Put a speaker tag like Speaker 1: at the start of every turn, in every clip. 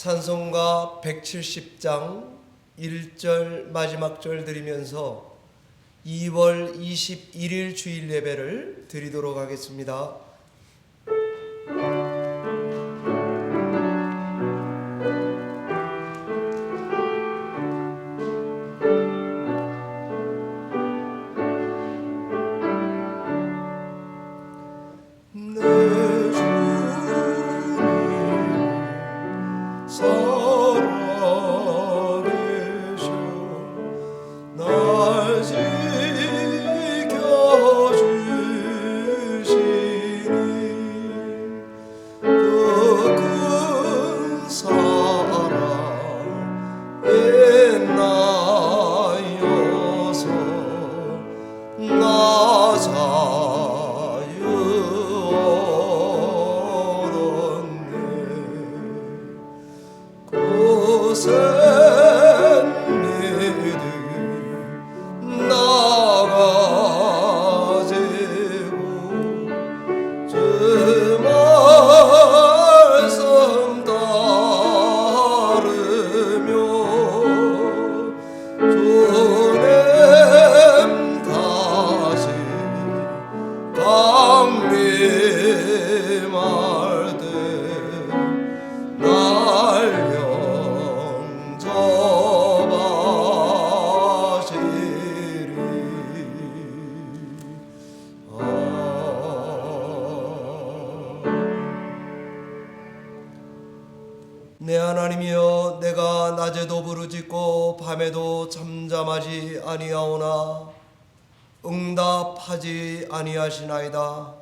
Speaker 1: 찬송가 170장 1절 마지막 절 드리면서 2월 21일 주일 예배를 드리도록 하겠습니다. 내 하나님이여, 내가 낮에도 부르짖고 밤에도 잠잠하지 아니하오나 응답하지 아니하시나이다.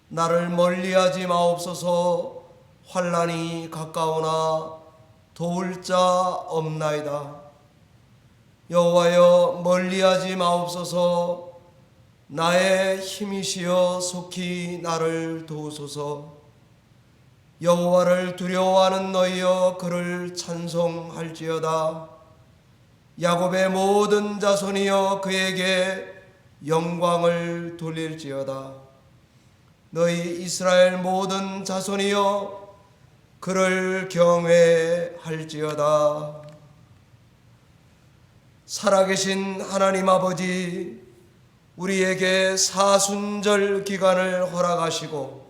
Speaker 1: 나를 멀리하지 마옵소서. 환난이 가까우나 도울 자 없나이다. 여호와여, 멀리하지 마옵소서. 나의 힘이시여 속히 나를 도우소서. 여호와를 두려워하는 너희여, 그를 찬송할지어다. 야곱의 모든 자손이여, 그에게 영광을 돌릴지어다. 너희 이스라엘 모든 자손이여, 그를 경외할지어다. 살아계신 하나님 아버지, 우리에게 사순절 기간을 허락하시고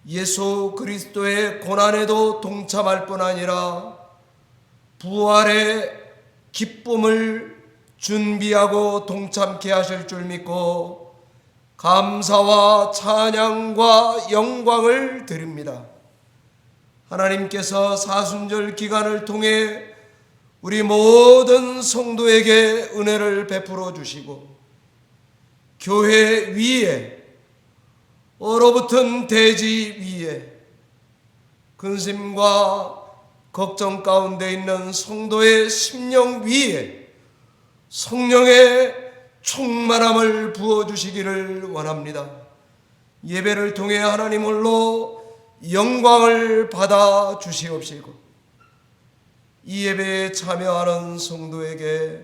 Speaker 1: 예수 그리스도의 고난에도 동참할 뿐 아니라 부활의 기쁨을 준비하고 동참케 하실 줄 믿고 감사와 찬양과 영광을 드립니다. 하나님께서 사순절 기간을 통해 우리 모든 성도에게 은혜를 베풀어 주시고 교회 위에 얼어붙은 대지 위에 근심과 걱정 가운데 있는 성도의 심령 위에 성령의 충만함을 부어주시기를 원합니다. 예배를 통해 하나님 홀로 영광을 받아 주시옵시고 이 예배에 참여하는 성도에게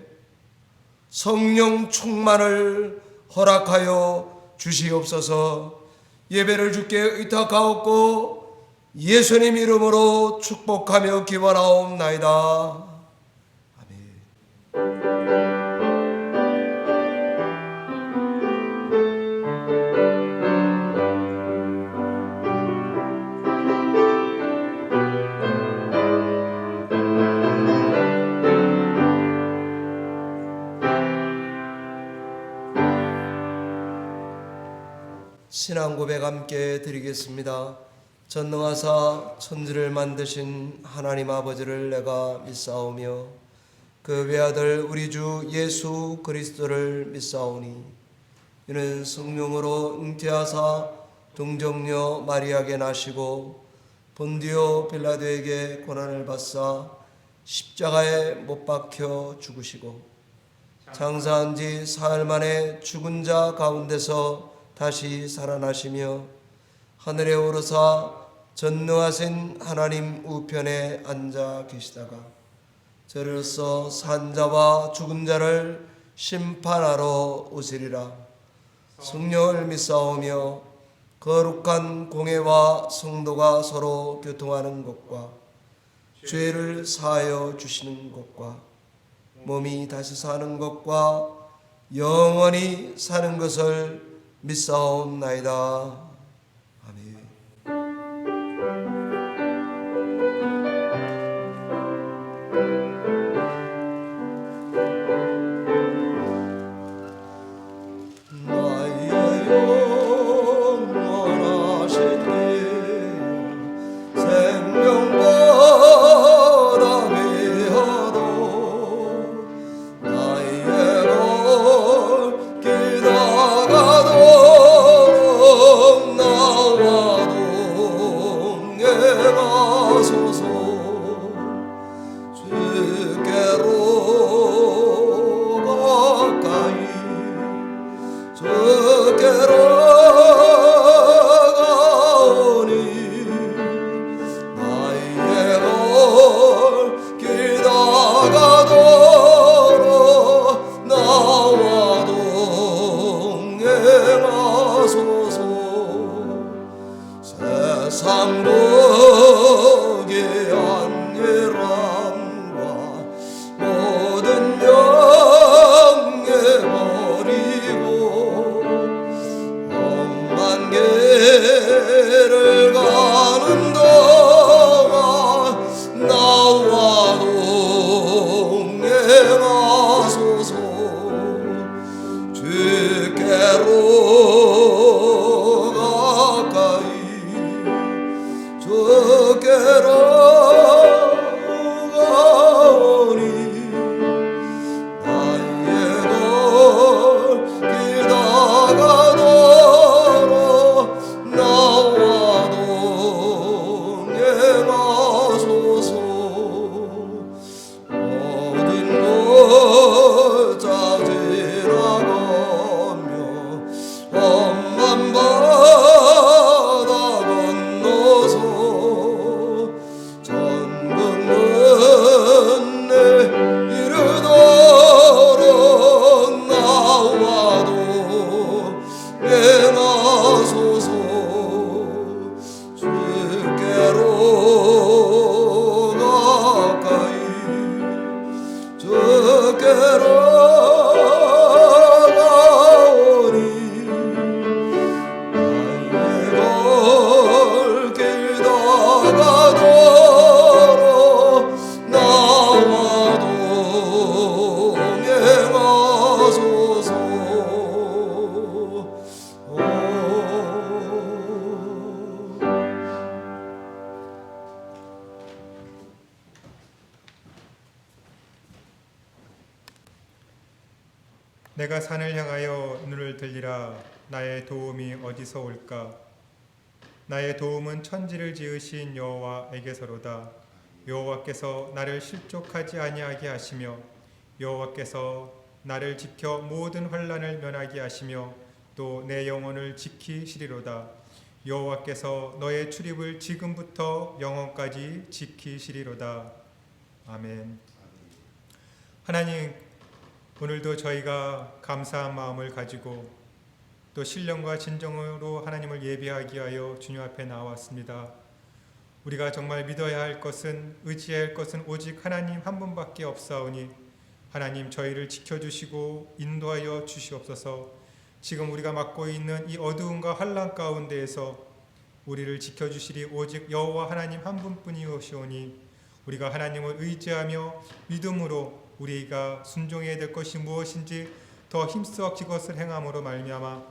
Speaker 1: 성령 충만을 허락하여 주시옵소서. 예배를 주께 의탁하옵고 예수님 이름으로 축복하며 기원하옵나이다. 아멘. 신앙 고백 함께 드리겠습니다. 전능하사 천지를 만드신 하나님 아버지를 내가 믿사오며 그 외아들 우리 주 예수 그리스도를 믿사오니 이는 성령으로 잉태하사 동정녀 마리아에게 나시고 본디오 빌라도에게 고난을 받사 십자가에 못 박혀 죽으시고 장사한 지 사흘 만에 죽은 자 가운데서 다시 살아나시며 하늘에 오르사 전능하신 하나님 우편에 앉아 계시다가 저로서 산 자와 죽은 자를 심판하러 오시리라. 성령을 믿사오며 거룩한 공회와 성도가 서로 교통하는 것과 죄를 사하여 주시는 것과 몸이 다시 사는 것과 영원히 사는 것을 믿사옵나이다.
Speaker 2: 내가 산을 향하여 눈을 들리라. 나의 도움이 어디서 올까? 나의 도움은 천지를 지으신 여호와에게서로다. 여호와께서 나를 실족하지 아니하게 하시며 여호와께서 나를 지켜 모든 환난을 면하게 하시며 또 내 영혼을 지키시리로다. 여호와께서 너의 출입을 지금부터 영원까지 지키시리로다. 아멘. 하나님, 오늘도 저희가 감사한 마음을 가지고 또 신령과 진정으로 하나님을 예배하기 위하여 주님 앞에 나왔습니다. 우리가 정말 믿어야 할 것은, 의지해야 할 것은 오직 하나님 한 분밖에 없사오니 하나님 저희를 지켜주시고 인도하여 주시옵소서. 지금 우리가 맡고 있는 이 어두움과 환난 가운데에서 우리를 지켜주시리 오직 여호와 하나님 한 분뿐이오시오니 우리가 하나님을 의지하며 믿음으로 우리가 순종해야 될 것이 무엇인지 더 힘써 그것을 행함으로 말미암아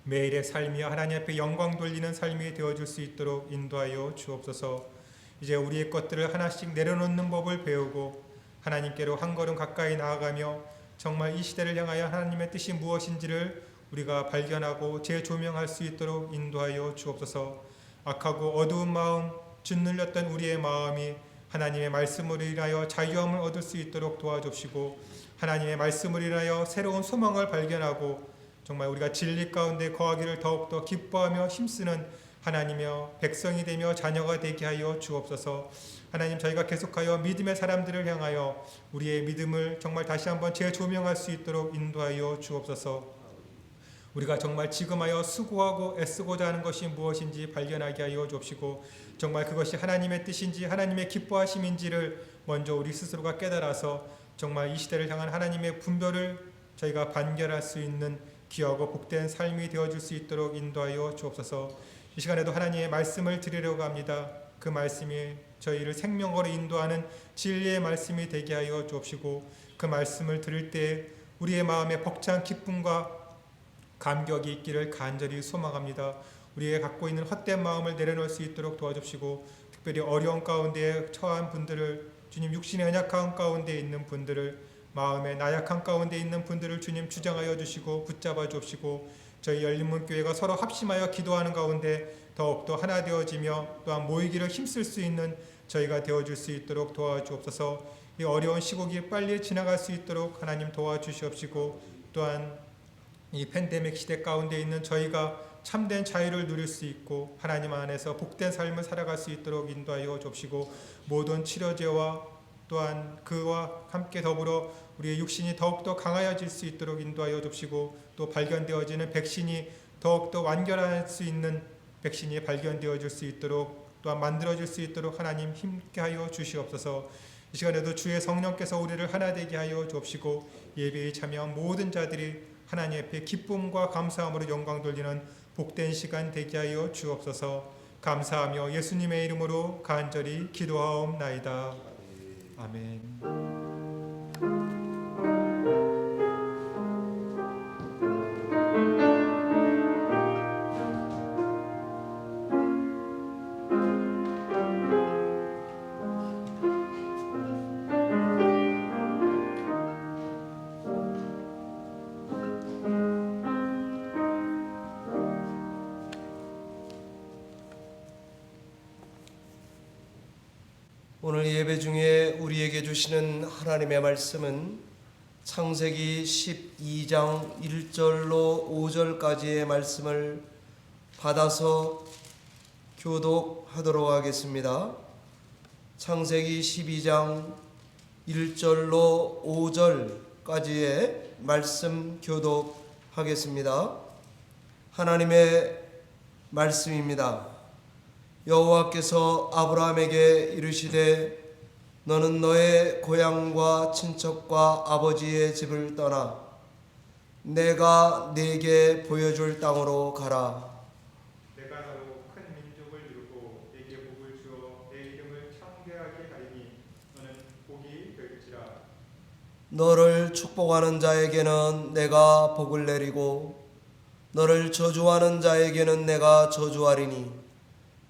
Speaker 2: 매일의 삶이 하나님 앞에 영광 돌리는 삶이 되어줄 수 있도록 인도하여 주옵소서. 이제 우리의 것들을 하나씩 내려놓는 법을 배우고 하나님께로 한 걸음 가까이 나아가며 정말 이 시대를 향하여 하나님의 뜻이 무엇인지를 우리가 발견하고 재조명할 수 있도록 인도하여 주옵소서. 악하고 어두운 마음, 짓눌렸던 우리의 마음이 하나님의 말씀을 인하여 자유함을 얻을 수 있도록 도와주시고 하나님의 말씀을 인하여 새로운 소망을 발견하고 정말 우리가 진리 가운데 거하기를 더욱더 기뻐하며 힘쓰는 하나님의 백성이 되며 자녀가 되게 하여 주옵소서. 하나님, 저희가 계속하여 믿음의 사람들을 향하여 우리의 믿음을 정말 다시 한번 재조명할 수 있도록 인도하여 주옵소서. 우리가 정말 지금하여 수고하고 애쓰고자 하는 것이 무엇인지 발견하게 하여 주옵시고 정말 그것이 하나님의 뜻인지 하나님의 기뻐하심인지를 먼저 우리 스스로가 깨달아서 정말 이 시대를 향한 하나님의 분별을 저희가 반결할 수 있는 귀하고 복된 삶이 되어줄 수 있도록 인도하여 주옵소서. 이 시간에도 하나님의 말씀을 드리려고 합니다. 그 말씀이 저희를 생명으로 인도하는 진리의 말씀이 되게 하여 주옵시고 그 말씀을 들을 때 우리의 마음에 벅찬 기쁨과 감격이 있기를 간절히 소망합니다. 우리의 갖고 있는 헛된 마음을 내려놓을 수 있도록 도와주시고 특별히 어려운 가운데 처한 분들을 주님, 육신의 연약한 가운데 있는 분들을, 마음의 나약한 가운데 있는 분들을 주님 주장하여 주시고 붙잡아 주옵시고 저희 열린문교회가 서로 합심하여 기도하는 가운데 더욱더 하나 되어지며 또한 모이기를 힘쓸 수 있는 저희가 되어줄 수 있도록 도와주옵소서. 이 어려운 시국이 빨리 지나갈 수 있도록 하나님 도와주시옵시고 또한 이 팬데믹 시대 가운데 있는 저희가 참된 자유를 누릴 수 있고 하나님 안에서 복된 삶을 살아갈 수 있도록 인도하여 주옵시고 모든 치료제와 또한 그와 함께 더불어 우리의 육신이 더욱더 강하여질 수 있도록 인도하여 주옵시고 또 발견되어지는 백신이 더욱더 완결할 수 있는 백신이 발견되어질 수 있도록 또한 만들어질 수 있도록 하나님 힘께하여 주시옵소서. 이 시간에도 주의 성령께서 우리를 하나 되게 하여 주옵시고 예배에 참여한 모든 자들이 하나님 앞에 기쁨과 감사함으로 영광 돌리는 복된 시간 되게 하여 주옵소서. 감사하며 예수님의 이름으로 간절히 기도하옵나이다. 아멘.
Speaker 1: 오늘 예배 중에 우리에게 주시는 하나님의 말씀은 창세기 12장 1절로 5절까지의 말씀을 받아서 교독하도록 하겠습니다. 창세기 12장 1절로 5절까지의 말씀 교독하겠습니다. 하나님의 말씀입니다. 여호와께서 아브라함에게 이르시되 너는 너의 고향과 친척과 아버지의 집을 떠나 내가 네게 보여줄 땅으로 가라.
Speaker 2: 내가 너로 큰 민족을 이루고 네게 복을 주어 내 이름을 창대하게 하리니 너는 복이 될지라.
Speaker 1: 너를 축복하는 자에게는 내가 복을 내리고 너를 저주하는 자에게는 내가 저주하리니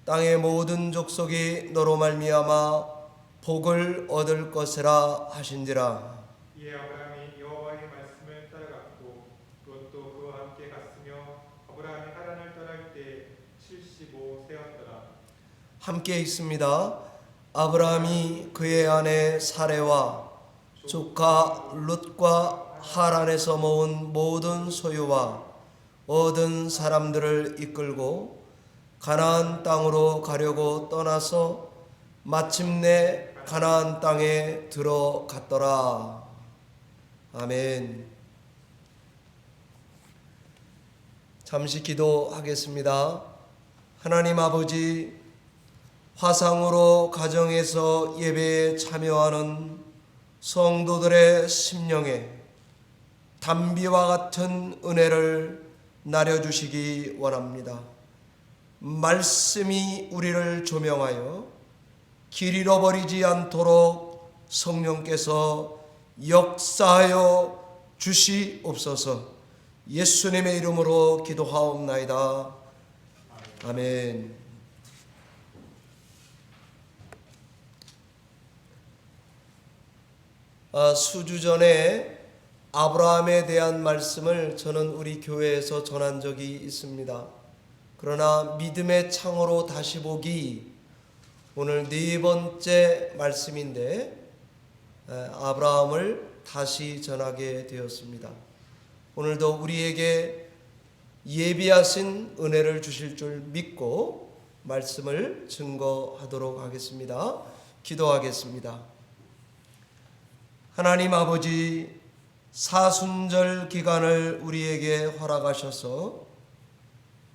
Speaker 1: 땅의 모든 족속이 너로 말미암아 복을 얻을 것이라 하신지라.
Speaker 2: 이에 아브라함이 여호와의 말씀을 따라갔고 롯도 그와 함께 갔으며 아브라함이 하란을 떠날 때 75세였더라.
Speaker 1: 함께 있습니다. 아브라함이 그의 아내 사레와 조카 롯과 하란에서 모은 모든 소유와 얻은 사람들을 이끌고 가나안 땅으로 가려고 떠나서 마침내 가나안 땅에 들어갔더라. 아멘. 잠시 기도하겠습니다. 하나님 아버지, 화상으로 가정에서 예배에 참여하는 성도들의 심령에 담비와 같은 은혜를 나려주시기 원합니다. 말씀이 우리를 조명하여 길 잃어버리지 않도록 성령께서 역사하여 주시옵소서. 예수님의 이름으로 기도하옵나이다. 아멘. 수주 전에 아브라함에 대한 말씀을 저는 우리 교회에서 전한 적이 있습니다. 그러나 믿음의 창으로 다시 보기 오늘 네 번째 말씀인데 아브라함을 다시 전하게 되었습니다. 오늘도 우리에게 예비하신 은혜를 주실 줄 믿고 말씀을 증거하도록 하겠습니다. 기도하겠습니다. 하나님 아버지, 사순절 기간을 우리에게 허락하셔서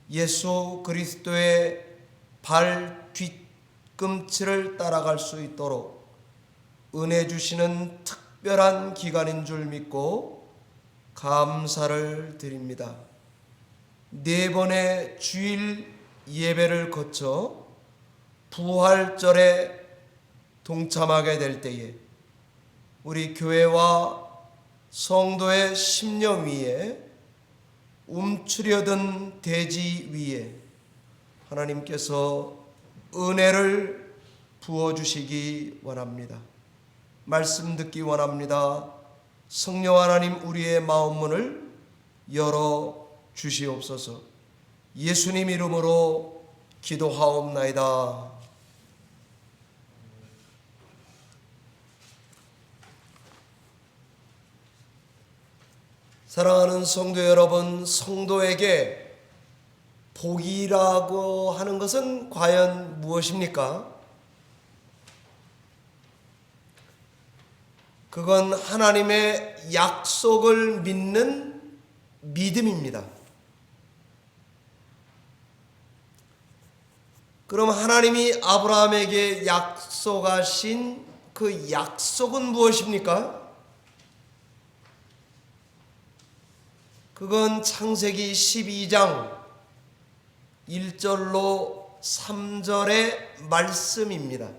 Speaker 1: 예수 그리스도의 발 뒤꿈치를 따라갈 수 있도록 은혜 주시는 특별한 기간인 줄 믿고 감사를 드립니다. 4번의 주일 예배를 거쳐 부활절에 동참하게 될 때에 우리 교회와 성도의 심령 위에 움츠려든 대지 위에 하나님께서 은혜를 부어주시기 원합니다. 말씀 듣기 원합니다. 성령 하나님 우리의 마음 문을 열어 주시옵소서. 예수님 이름으로 기도하옵나이다. 사랑하는 성도 여러분, 성도에게 복이라고 하는 것은 과연 무엇입니까? 그건 하나님의 약속을 믿는 믿음입니다. 그럼 하나님이 아브라함에게 약속하신 그 약속은 무엇입니까? 그건 창세기 12장 1절로 3절의 말씀입니다.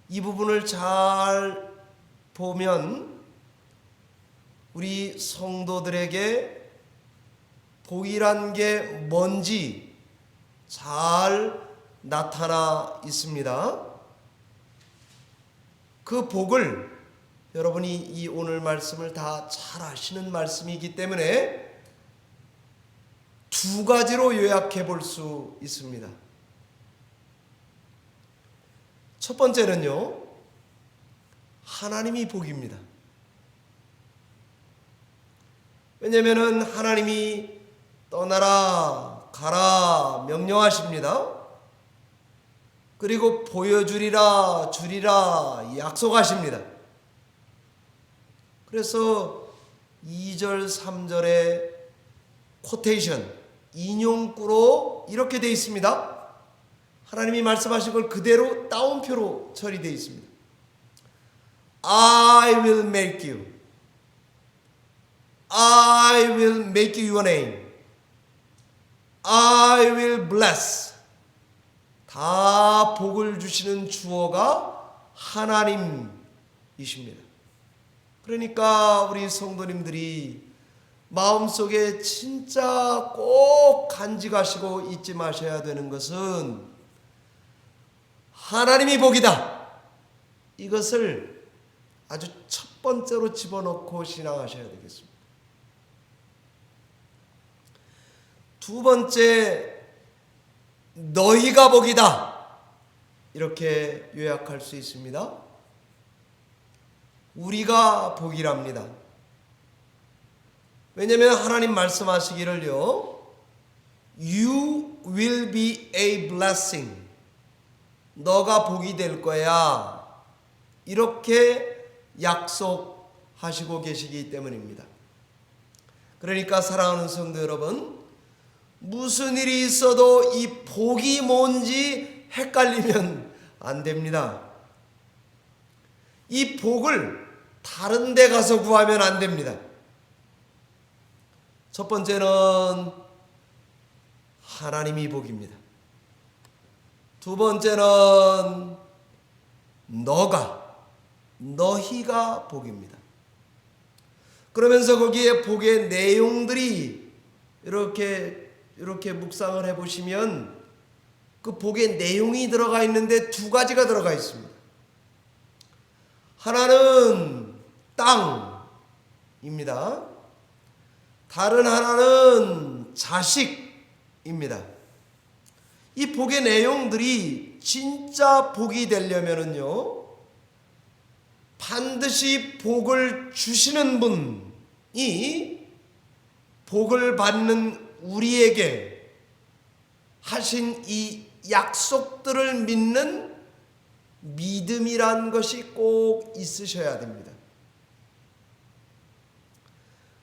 Speaker 1: 이 부분을 잘 보면 우리 성도들에게 복이란 게 뭔지 잘 나타나 있습니다. 그 복을 여러분이 이 오늘 말씀을 다 잘 아시는 말씀이기 때문에 2가지로 요약해 볼 수 있습니다. 첫 번째는요, 하나님이 복입니다. 왜냐하면 하나님이 떠나라, 가라 명령하십니다. 그리고 보여주리라, 주리라 약속하십니다. 그래서 2절, 3절의 코테이션, 인용구로 이렇게 되어 있습니다. 하나님이 말씀하신 걸 그대로 따옴표로 처리되어 있습니다. I will make you. I will make you your name. I will bless. 다 복을 주시는 주어가 하나님이십니다. 그러니까 우리 성도님들이 마음속에 진짜 꼭 간직하시고 잊지 마셔야 되는 것은 하나님이 복이다. 이것을 아주 첫 번째로 집어넣고 신앙하셔야 되겠습니다. 두 번째, 너희가 복이다. 이렇게 요약할 수 있습니다. 우리가 복이랍니다. 왜냐하면 하나님 말씀하시기를요, You will be a blessing. 너가 복이 될 거야. 이렇게 약속하시고 계시기 때문입니다. 그러니까 사랑하는 성도 여러분, 무슨 일이 있어도 이 복이 뭔지 헷갈리면 안 됩니다. 이 복을 다른 데 가서 구하면 안 됩니다. 첫 번째는 하나님이 복입니다. 두 번째는 너희가 복입니다. 그러면서 거기에 복의 내용들이 이렇게 묵상을 해보시면 그 복의 내용이 들어가 있는데 2가지가 들어가 있습니다. 하나는 땅입니다. 다른 하나는 자식입니다. 이 복의 내용들이 진짜 복이 되려면은요, 반드시 복을 주시는 분이 복을 받는 우리에게 하신 이 약속들을 믿는 믿음이란 것이 꼭 있으셔야 됩니다.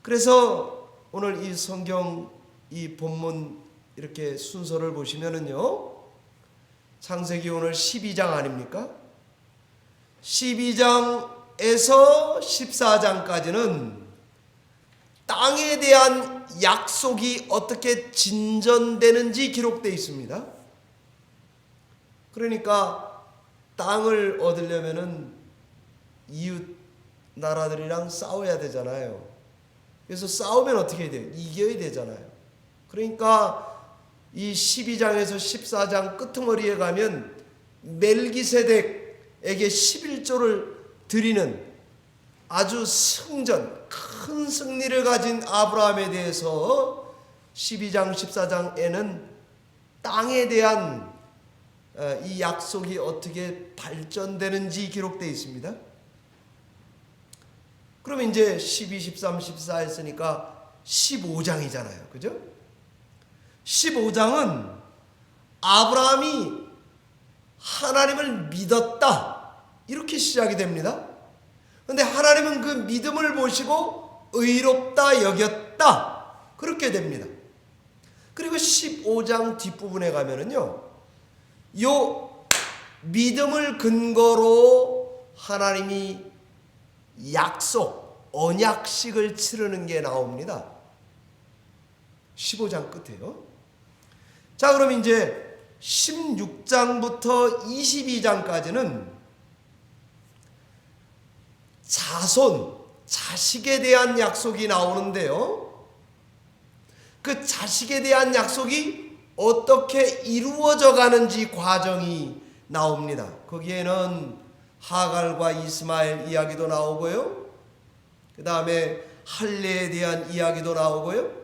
Speaker 1: 그래서 오늘 이 성경 이 본문 이렇게 순서를 보시면은요, 창세기 오늘 12장 아닙니까? 12장에서 14장까지는 땅에 대한 약속이 어떻게 진전되는지 기록되어 있습니다. 그러니까 땅을 얻으려면은 이웃 나라들이랑 싸워야 되잖아요. 그래서 싸우면 어떻게 해야 돼요? 이겨야 되잖아요. 그러니까 이 12장에서 14장 끄트머리에 가면 멜기세덱에게 11조를 드리는 아주 큰 승리를 가진 아브라함에 대해서 12장 14장에는 땅에 대한 이 약속이 어떻게 발전되는지 기록되어 있습니다. 그럼 이제 12, 13, 14 했으니까 15장이잖아요. 그죠? 15장은 아브라함이 하나님을 믿었다, 이렇게 시작이 됩니다. 그런데 하나님은 그 믿음을 보시고 의롭다 여겼다, 그렇게 됩니다. 그리고 15장 뒷부분에 가면은요, 요 믿음을 근거로 하나님이 약속, 언약식을 치르는 게 나옵니다. 15장 끝에요. 자, 그럼 이제 16장부터 22장까지는 자식에 대한 약속이 나오는데요, 그 자식에 대한 약속이 어떻게 이루어져 가는지 과정이 나옵니다. 거기에는 하갈과 이스마엘 이야기도 나오고요, 그 다음에 할례에 대한 이야기도 나오고요,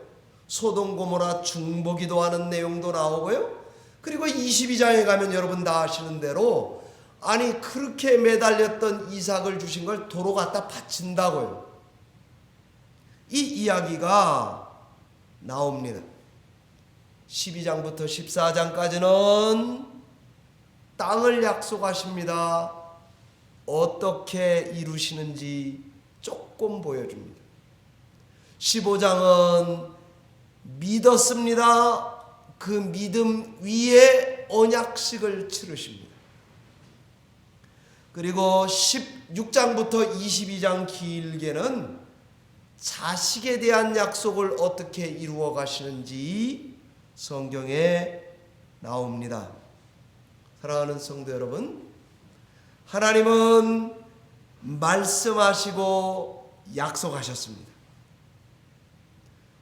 Speaker 1: 소돔 고모라 중보기도 하는 내용도 나오고요, 그리고 22장에 가면 여러분 다 아시는 대로, 아니 그렇게 매달렸던 이삭을 주신 걸 도로 갖다 바친다고요. 이 이야기가 나옵니다. 12장부터 14장까지는 땅을 약속하십니다. 어떻게 이루시는지 조금 보여줍니다. 15장은 믿었습니다. 그 믿음 위에 언약식을 치르십니다. 그리고 16장부터 22장 길게는 자식에 대한 약속을 어떻게 이루어 가시는지 성경에 나옵니다. 사랑하는 성도 여러분, 하나님은 말씀하시고 약속하셨습니다.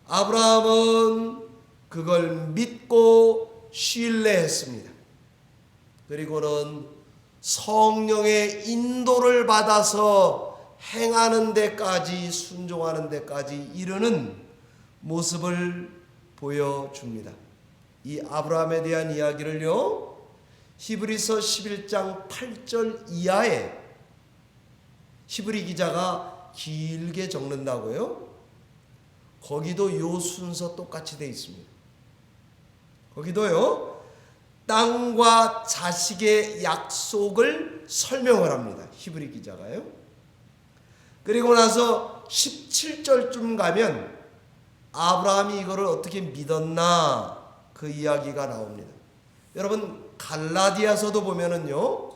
Speaker 1: 아브라함은 그걸 믿고 신뢰했습니다. 그리고는 성령의 인도를 받아서 행하는 데까지, 순종하는 데까지 이르는 모습을 보여줍니다. 이 아브라함에 대한 이야기를요, 히브리서 11장 8절 이하에 히브리 기자가 길게 적는다고요. 거기도 요 순서 똑같이 되어 있습니다. 거기도요, 땅과 자식의 약속을 설명을 합니다. 히브리 기자가요. 그리고 나서 17절쯤 가면 아브라함이 이거를 어떻게 믿었나, 그 이야기가 나옵니다. 여러분 갈라디아서도 보면은요,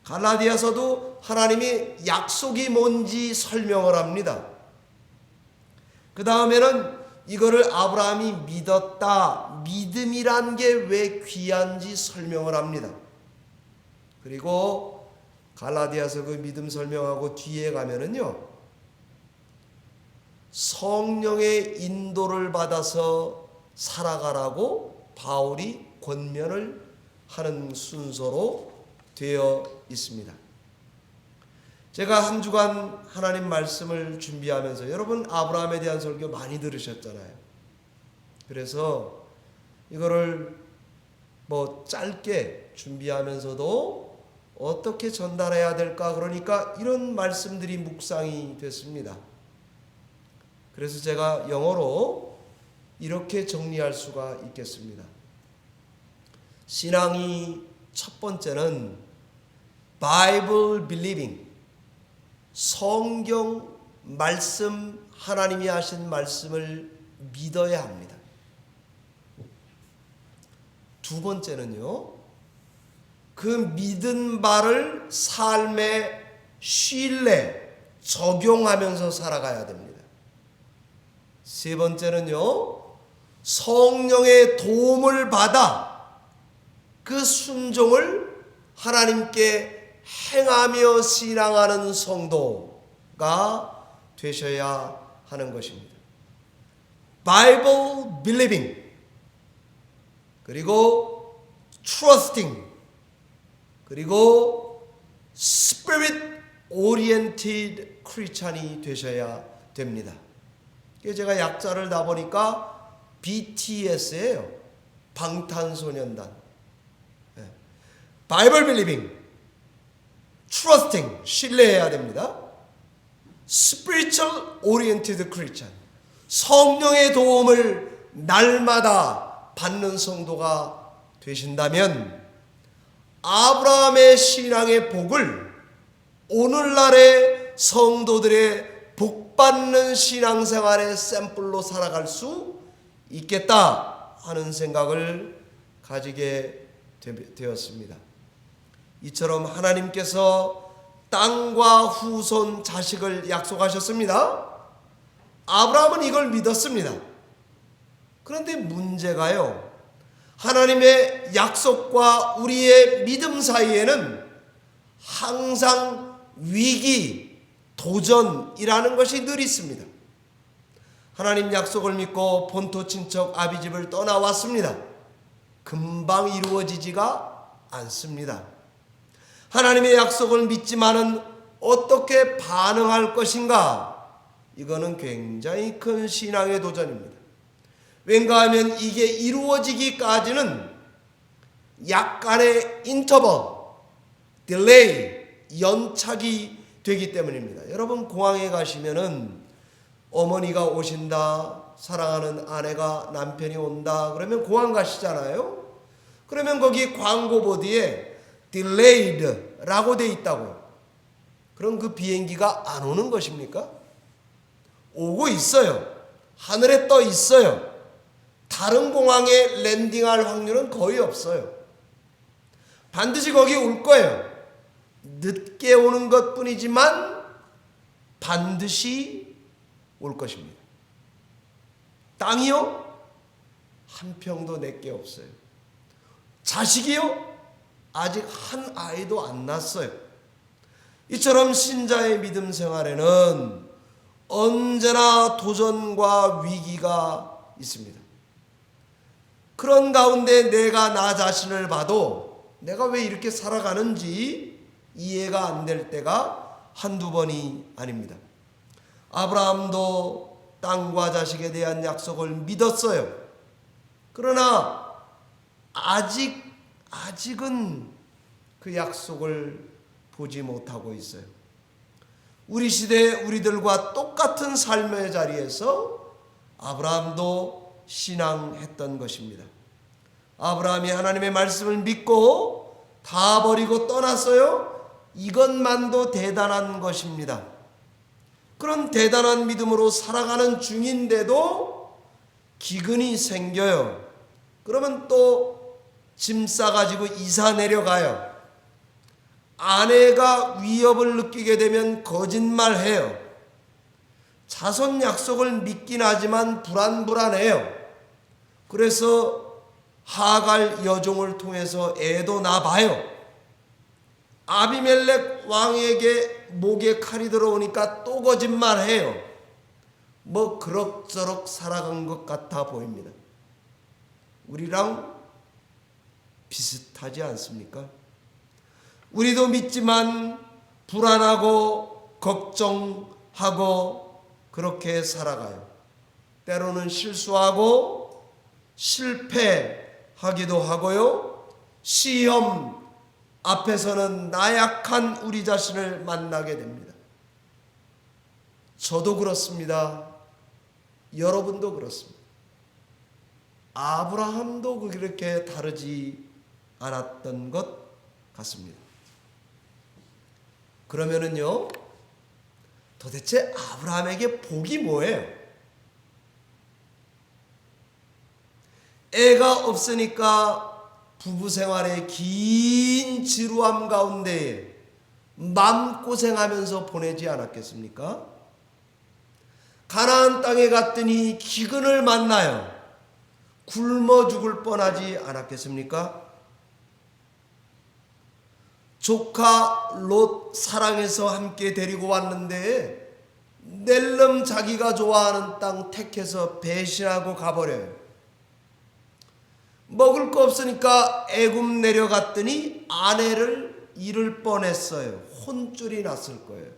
Speaker 1: 갈라디아서도 하나님이 약속이 뭔지 설명을 합니다. 그 다음에는 이거를 아브라함이 믿었다, 믿음이란 게 왜 귀한지 설명을 합니다. 그리고 갈라디아서 그 믿음 설명하고 뒤에 가면은요, 성령의 인도를 받아서 살아가라고 바울이 권면을 하는 순서로 되어 있습니다. 제가 한 주간 하나님 말씀을 준비하면서 여러분 아브라함에 대한 설교 많이 들으셨잖아요. 그래서 이거를 짧게 준비하면서도 어떻게 전달해야 될까, 그러니까 이런 말씀들이 묵상이 됐습니다. 그래서 제가 영어로 이렇게 정리할 수가 있겠습니다. 신앙이 첫 번째는 Bible believing, 성경 말씀, 하나님이 하신 말씀을 믿어야 합니다. 두 번째는요, 그 믿은 바를 삶에 신뢰, 적용하면서 살아가야 됩니다. 세 번째는요, 성령의 도움을 받아 그 순종을 하나님께 행하며 신앙하는 성도가 되셔야 하는 것입니다. Bible believing, 그리고 trusting, 그리고 spirit oriented Christian이 되셔야 됩니다. 제가 약자를 다 보니까 BTS예요. 방탄소년단. Bible believing, trusting, 신뢰해야 됩니다. spiritual oriented Christian, 성령의 도움을 날마다 받는 성도가 되신다면 아브라함의 신앙의 복을 오늘날의 성도들의 복받는 신앙생활의 샘플로 살아갈 수 있겠다 하는 생각을 가지게 되었습니다. 이처럼 하나님께서 땅과 후손 자식을 약속하셨습니다. 아브라함은 이걸 믿었습니다. 그런데 문제가요, 하나님의 약속과 우리의 믿음 사이에는 항상 위기, 도전이라는 것이 늘 있습니다. 하나님 약속을 믿고 본토 친척 아비집을 떠나왔습니다. 금방 이루어지지가 않습니다. 하나님의 약속을 믿지만은 어떻게 반응할 것인가? 이거는 굉장히 큰 신앙의 도전입니다. 왠가하면 이게 이루어지기까지는 약간의 인터벌, 딜레이, 연착이 되기 때문입니다. 여러분, 공항에 가시면은 어머니가 오신다, 사랑하는 아내가, 남편이 온다 그러면 공항 가시잖아요. 그러면 거기 광고 보드에 delayed라고 돼 있다고요. 그럼 그 비행기가 안 오는 것입니까? 오고 있어요. 하늘에 떠 있어요. 다른 공항에 랜딩할 확률은 거의 없어요. 반드시 거기 올 거예요. 늦게 오는 것뿐이지만 반드시 올 것입니다. 땅이요? 한 평도 내게 없어요. 자식이요? 아직 한 아이도 안 낳았어요. 이처럼 신자의 믿음 생활에는 언제나 도전과 위기가 있습니다. 그런 가운데 내가 나 자신을 봐도 내가 왜 이렇게 살아가는지 이해가 안 될 때가 한두 번이 아닙니다. 아브라함도 땅과 자식에 대한 약속을 믿었어요. 그러나 아직은 그 약속을 보지 못하고 있어요. 우리 시대 우리들과 똑같은 삶의 자리에서 아브라함도 신앙했던 것입니다. 아브라함이 하나님의 말씀을 믿고 다 버리고 떠났어요. 이것만도 대단한 것입니다. 그런 대단한 믿음으로 살아가는 중인데도 기근이 생겨요. 그러면 또 짐 싸가지고 이사 내려가요. 아내가 위협을 느끼게 되면 거짓말해요. 자손 약속을 믿긴 하지만 불안해요. 그래서 하갈 여종을 통해서 애도 낳아봐요. 아비멜렉 왕에게 목에 칼이 들어오니까 또 거짓말해요. 뭐 그럭저럭 살아간 것 같아 보입니다. 우리랑 비슷하지 않습니까? 우리도 믿지만 불안하고 걱정하고 그렇게 살아가요. 때로는 실수하고 실패하기도 하고요. 시험 앞에서는 나약한 우리 자신을 만나게 됩니다. 저도 그렇습니다. 여러분도 그렇습니다. 아브라함도 그렇게 다르지 않았던 것 같습니다. 그러면은요, 더 도대체 아브라함에게 복이 뭐예요? 애가 없으니까 부부 생활의 긴 지루함 가운데 마음고생하면서 보내지 않았겠습니까? 가나안 땅에 갔더니 기근을 만나요. 굶어 죽을 뻔하지 않았겠습니까? 조카 롯 사랑해서 함께 데리고 왔는데 낼름 자기가 좋아하는 땅 택해서 배신하고 가버려요. 먹을 거 없으니까 애굽 내려갔더니 아내를 잃을 뻔했어요. 혼쭐이 났을 거예요.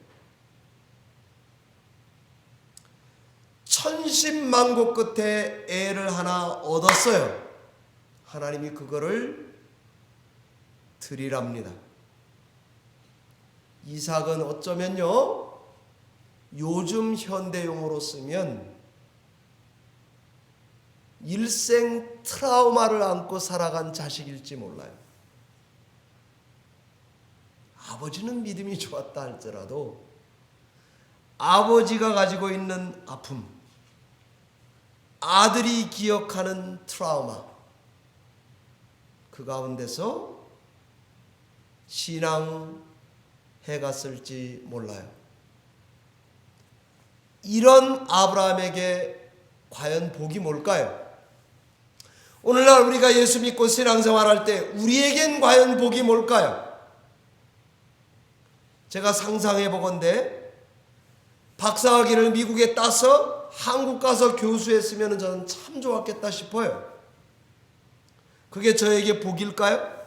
Speaker 1: 천신만고 끝에 애를 하나 얻었어요. 하나님이 그거를 드리랍니다. 이삭은 어쩌면요, 요즘 현대용어로 쓰면 일생 트라우마를 안고 살아간 자식일지 몰라요. 아버지는 믿음이 좋았다 할지라도 아버지가 가지고 있는 아픔, 아들이 기억하는 트라우마, 그 가운데서 신앙 해갔을지 몰라요. 이런 아브라함에게 과연 복이 뭘까요? 오늘날 우리가 예수 믿고 신앙생활할 때 우리에겐 과연 복이 뭘까요? 제가 상상해 보건대 박사학위를 미국에 따서 한국 가서 교수했으면 저는 참 좋았겠다 싶어요. 그게 저에게 복일까요?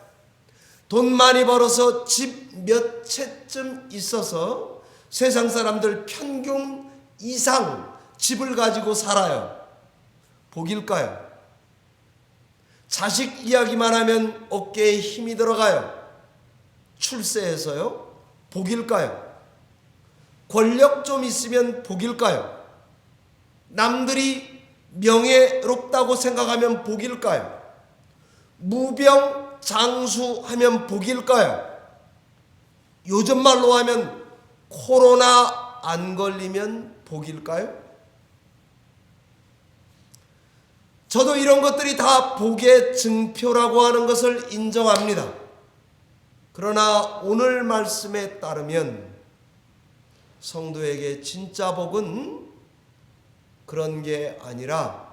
Speaker 1: 돈 많이 벌어서 집 몇 채쯤 있어서 세상 사람들 평균 이상 집을 가지고 살아요. 복일까요? 자식 이야기만 하면 어깨에 힘이 들어가요. 출세해서요? 복일까요? 권력 좀 있으면 복일까요? 남들이 명예롭다고 생각하면 복일까요? 무병장수하면 복일까요? 요즘 말로 하면 코로나 안 걸리면 복일까요? 저도 이런 것들이 다 복의 증표라고 하는 것을 인정합니다. 그러나 오늘 말씀에 따르면 성도에게 진짜 복은 그런 게 아니라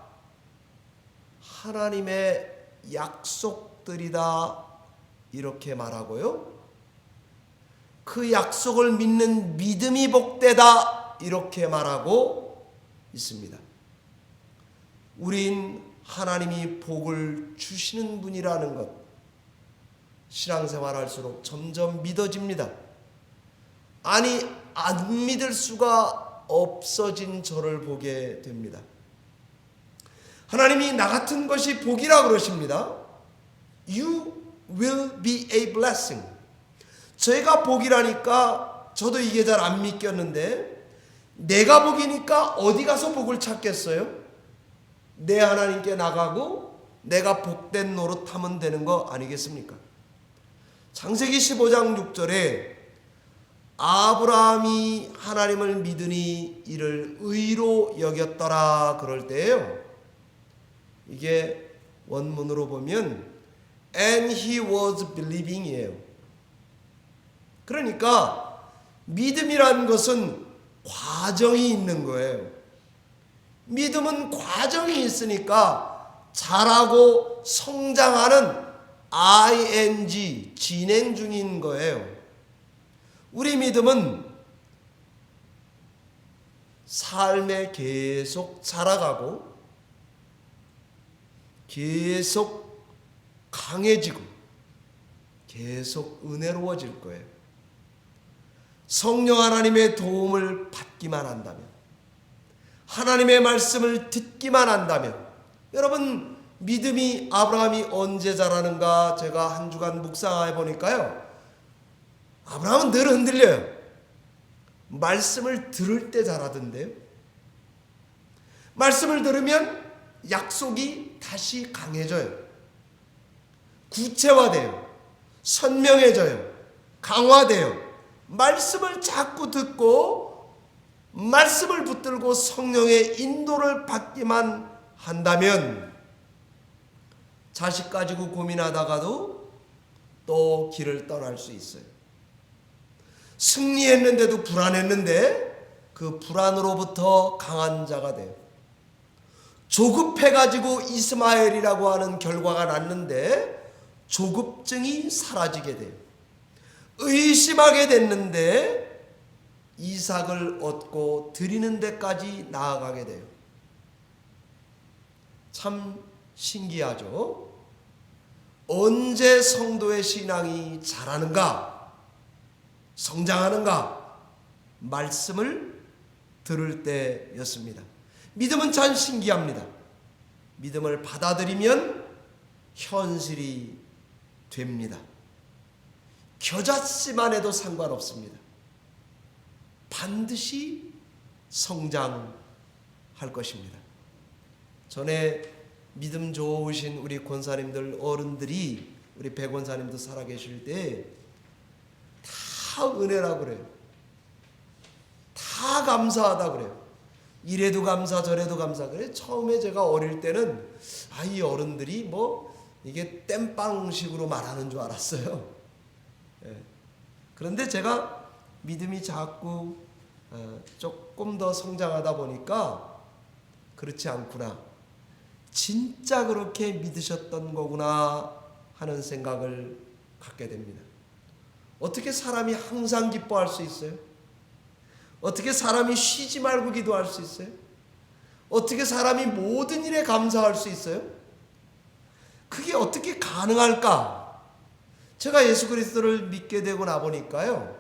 Speaker 1: 하나님의 약속들이다 이렇게 말하고요. 그 약속을 믿는 믿음이 복되다 이렇게 말하고 있습니다. 우린 하나님이 복을 주시는 분이라는 것, 신앙생활할수록 점점 믿어집니다. 아니, 안 믿을 수가 없어진 저를 보게 됩니다. 하나님이 나 같은 것이 복이라 그러십니다. You will be a blessing. 제가 복이라니까 저도 이게 잘 안 믿겼는데, 내가 복이니까 어디 가서 복을 찾겠어요? 내 하나님께 나가고 내가 복된 노릇하면 되는 거 아니겠습니까? 창세기 15장 6절에 아브라함이 하나님을 믿으니 이를 의로 여겼더라 그럴 때예요. 이게 원문으로 보면 and he was believing이에요. 그러니까 믿음이라는 것은 과정이 있는 거예요. 믿음은 과정이 있으니까 자라고 성장하는 ing, 진행 중인 거예요. 우리 믿음은 삶에 계속 자라가고 계속 강해지고 계속 은혜로워질 거예요. 성령 하나님의 도움을 받기만 한다면, 하나님의 말씀을 듣기만 한다면, 여러분 믿음이 아브라함이 언제 자라는가 제가 한 주간 묵상해 보니까요, 아브라함은 늘 흔들려요. 말씀을 들을 때 자라던데요. 말씀을 들으면 약속이 다시 강해져요. 구체화돼요. 선명해져요. 강화돼요. 말씀을 자꾸 듣고 말씀을 붙들고 성령의 인도를 받기만 한다면 자식 가지고 고민하다가도 또 길을 떠날 수 있어요. 승리했는데도 불안했는데 그 불안으로부터 강한 자가 돼요. 조급해가지고 이스마엘이라고 하는 결과가 났는데 조급증이 사라지게 돼요. 의심하게 됐는데 이삭을 얻고 드리는 데까지 나아가게 돼요. 참 신기하죠? 언제 성도의 신앙이 자라는가, 성장하는가? 말씀을 들을 때였습니다. 믿음은 참 신기합니다. 믿음을 받아들이면 현실이 됩니다. 겨자씨만 해도 상관없습니다. 반드시 성장할 것입니다. 전에 믿음 좋으신 우리 권사님들 어른들이 우리 배 권사님도 살아계실 때 다 은혜라고 그래요. 다 감사하다 그래요. 이래도 감사 저래도 감사 그래. 처음에 제가 어릴 때는 이 어른들이 뭐 이게 땜빵식으로 말하는 줄 알았어요. 그런데 제가 믿음이 자꾸 조금 더 성장하다 보니까 그렇지 않구나, 진짜 그렇게 믿으셨던 거구나 하는 생각을 갖게 됩니다. 어떻게 사람이 항상 기뻐할 수 있어요? 어떻게 사람이 쉬지 말고 기도할 수 있어요? 어떻게 사람이 모든 일에 감사할 수 있어요? 그게 어떻게 가능할까? 제가 예수 그리스도를 믿게 되고 나보니까요,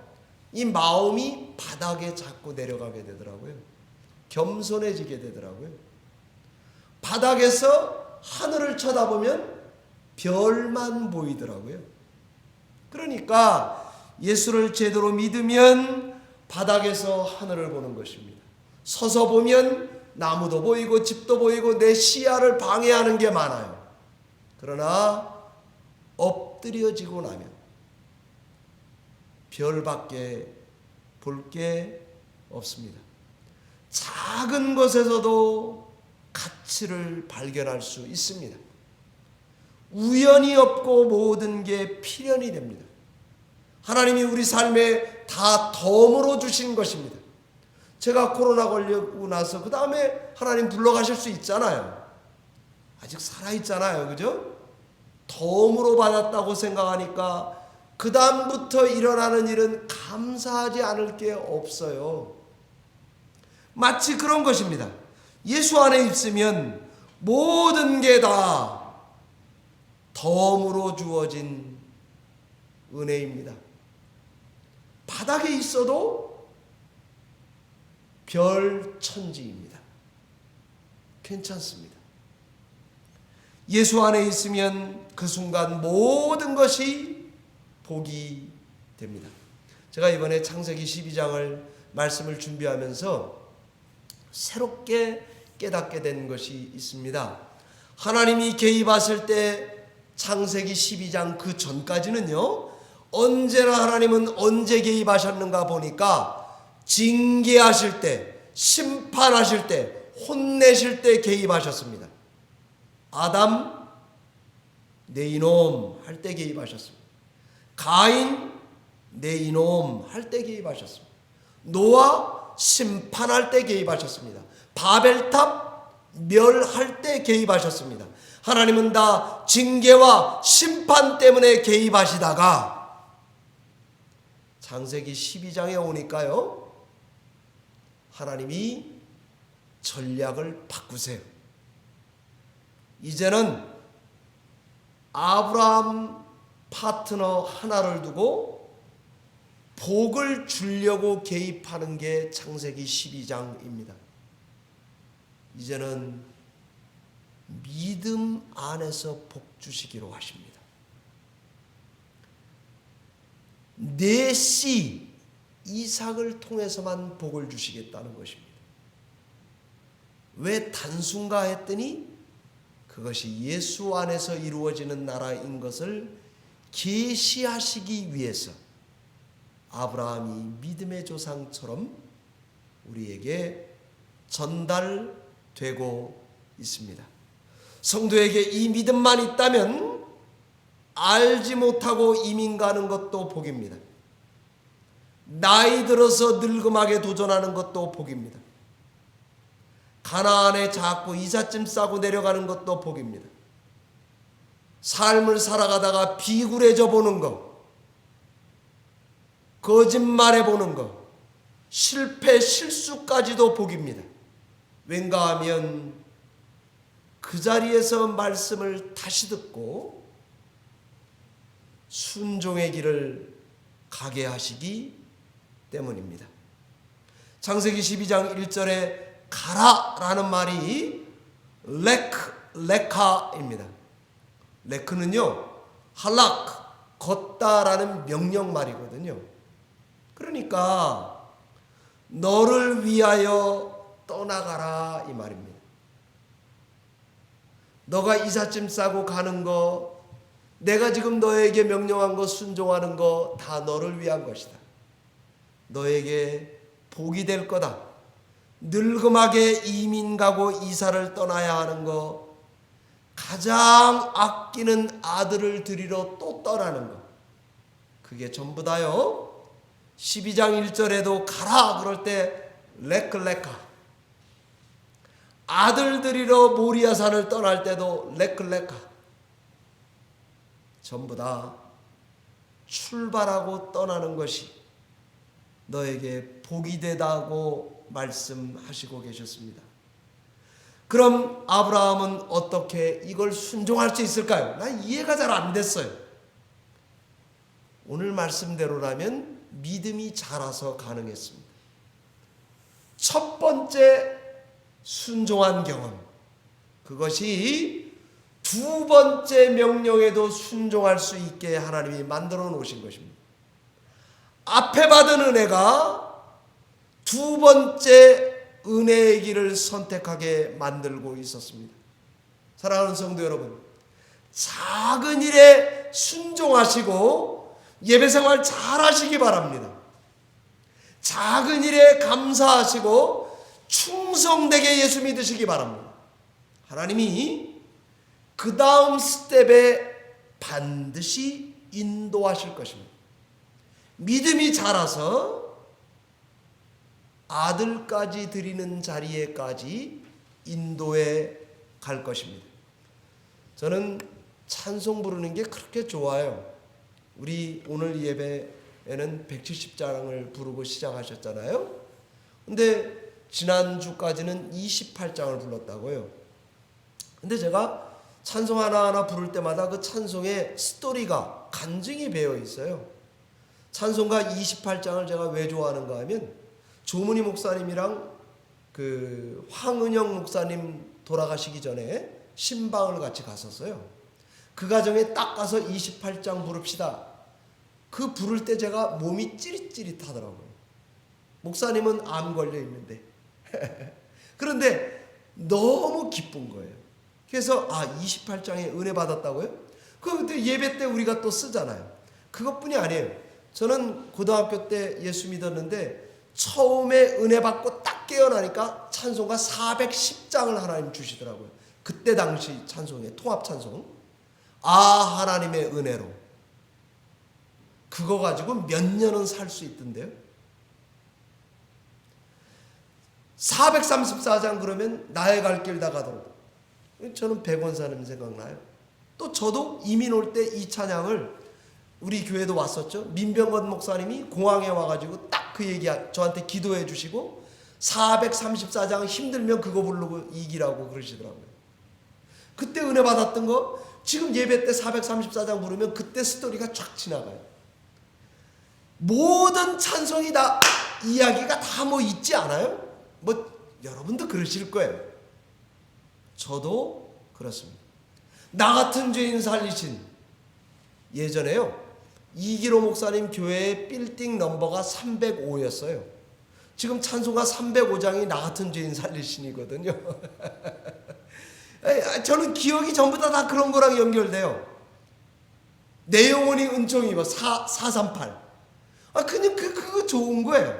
Speaker 1: 이 마음이 바닥에 자꾸 내려가게 되더라고요. 겸손해지게 되더라고요. 바닥에서 하늘을 쳐다보면 별만 보이더라고요. 그러니까 예수를 제대로 믿으면 바닥에서 하늘을 보는 것입니다. 서서 보면 나무도 보이고 집도 보이고 내 시야를 방해하는 게 많아요. 그러나 엎드려지고 나면 별밖에 볼 게 없습니다. 작은 것에서도 가치를 발견할 수 있습니다. 우연이 없고 모든 게 필연이 됩니다. 하나님이 우리 삶에 다 덤으로 주신 것입니다. 제가 코로나 걸리고 나서 그 다음에 하나님 불러가실 수 있잖아요. 아직 살아있잖아요. 그죠? 덤으로 받았다고 생각하니까 그 다음부터 일어나는 일은 감사하지 않을 게 없어요. 마치 그런 것입니다. 예수 안에 있으면 모든 게 다 덤으로 주어진 은혜입니다. 바닥에 있어도 별 천지입니다. 괜찮습니다. 예수 안에 있으면 그 순간 모든 것이 복이 됩니다. 제가 이번에 창세기 12장을 말씀을 준비하면서 새롭게 깨닫게 된 것이 있습니다. 하나님이 개입하실 때 창세기 12장 그 전까지는요, 언제나 하나님은 언제 개입하셨는가 보니까 징계하실 때, 심판하실 때, 혼내실 때 개입하셨습니다. 아담 내 이놈 할 때 개입하셨습니다. 가인 내 이놈 할 때 개입하셨습니다. 노아 심판할 때 개입하셨습니다. 바벨탑 멸할 때 개입하셨습니다. 하나님은 다 징계와 심판 때문에 개입하시다가 창세기 12장에 오니까요, 하나님이 전략을 바꾸세요. 이제는 아브라함 파트너 하나를 두고 복을 주려고 개입하는 게 창세기 12장입니다. 이제는 믿음 안에서 복 주시기로 하십니다. 내 씨 이삭을 통해서만 복을 주시겠다는 것입니다. 왜 단순가 했더니 그것이 예수 안에서 이루어지는 나라인 것을 계시하시기 위해서 아브라함이 믿음의 조상처럼 우리에게 전달되고 있습니다. 성도에게 이 믿음만 있다면 알지 못하고 이민 가는 것도 복입니다. 나이 들어서 늙음하게 도전하는 것도 복입니다. 가나안에 자꾸 이삿짐 싸고 내려가는 것도 복입니다. 삶을 살아가다가 비굴해져 보는 것, 거짓말해 보는 것, 실패, 실수까지도 복입니다. 왠가 하면 그 자리에서 말씀을 다시 듣고 순종의 길을 가게 하시기 때문입니다. 창세기 12장 1절에 가라라는 말이 레카입니다. 레크는요, 할락, 걷다라는 명령말이거든요. 그러니까 너를 위하여 떠나가라 이 말입니다. 너가 이삿짐 싸고 가는 거, 내가 지금 너에게 명령한 거 순종하는 거 다 너를 위한 것이다. 너에게 복이 될 거다. 늙음하게 이민 가고 이사를 떠나야 하는 거, 가장 아끼는 아들을 드리러 또 떠나는 거, 그게 전부 다요. 12장 1절에도 가라 그럴 때 레클레카, 아들 드리러 모리아산을 떠날 때도 레클레카, 전부 다 출발하고 떠나는 것이 너에게 복이 되다고 말씀하시고 계셨습니다. 그럼 아브라함은 어떻게 이걸 순종할 수 있을까요? 난 이해가 잘 안 됐어요. 오늘 말씀대로라면 믿음이 자라서 가능했습니다. 첫 번째 순종한 경험, 그것이 두 번째 명령에도 순종할 수 있게 하나님이 만들어 놓으신 것입니다. 앞에 받은 은혜가 두 번째 은혜의 길을 선택하게 만들고 있었습니다. 사랑하는 성도 여러분, 작은 일에 순종하시고 예배생활 잘 하시기 바랍니다. 작은 일에 감사하시고 충성되게 예수 믿으시기 바랍니다. 하나님이 그 다음 스텝에 반드시 인도하실 것입니다. 믿음이 자라서 아들까지 드리는 자리에까지 인도해 갈 것입니다. 저는 찬송 부르는 게 그렇게 좋아요. 우리 오늘 예배에는 170장을 부르고 시작하셨잖아요. 근데 지난주까지는 28장을 불렀다고요. 근데 제가 찬송 하나하나 부를 때마다 그 찬송의 스토리가, 간증이 배어 있어요. 찬송가 28장을 제가 왜 좋아하는가 하면 조문희 목사님이랑 그 황은영 목사님 돌아가시기 전에 신방을 같이 갔었어요. 그 가정에 딱 가서 28장 부릅시다. 그 부를 때 제가 몸이 찌릿찌릿하더라고요. 목사님은 암 걸려 있는데 그런데 너무 기쁜 거예요. 그래서 28장에 은혜 받았다고요? 그때 예배 때 우리가 또 쓰잖아요. 그것뿐이 아니에요. 저는 고등학교 때 예수 믿었는데 처음에 은혜 받고 딱 깨어나니까 찬송가 410장을 하나님 주시더라고요. 그때 당시 찬송에 통합 찬송, 하나님의 은혜로, 그거 가지고 몇 년은 살 수 있던데요. 434장 그러면 나의 갈 길 다 가도록, 저는 백원사님 생각나요. 또 저도 이민 올 때 이 찬양을, 우리 교회도 왔었죠. 민병건 목사님이 공항에 와가지고 딱 그 얘기 저한테 기도해 주시고 434장 힘들면 그거 부르고 이기라고 그러시더라고요. 그때 은혜 받았던 거 지금 예배 때 434장 부르면 그때 스토리가 쫙 지나가요. 모든 찬송이 다 이야기가 다 뭐 있지 않아요? 뭐 여러분도 그러실 거예요. 저도 그렇습니다. 나 같은 죄인 살리신, 예전에요 이기로 목사님 교회의 빌딩 넘버가 305였어요. 지금 찬송가 305장이 나 같은 죄인 살리신이거든요. 저는 기억이 전부 다 그런 거랑 연결돼요. 내 영혼이 은총이 뭐 438. 그냥 그거 좋은 거예요.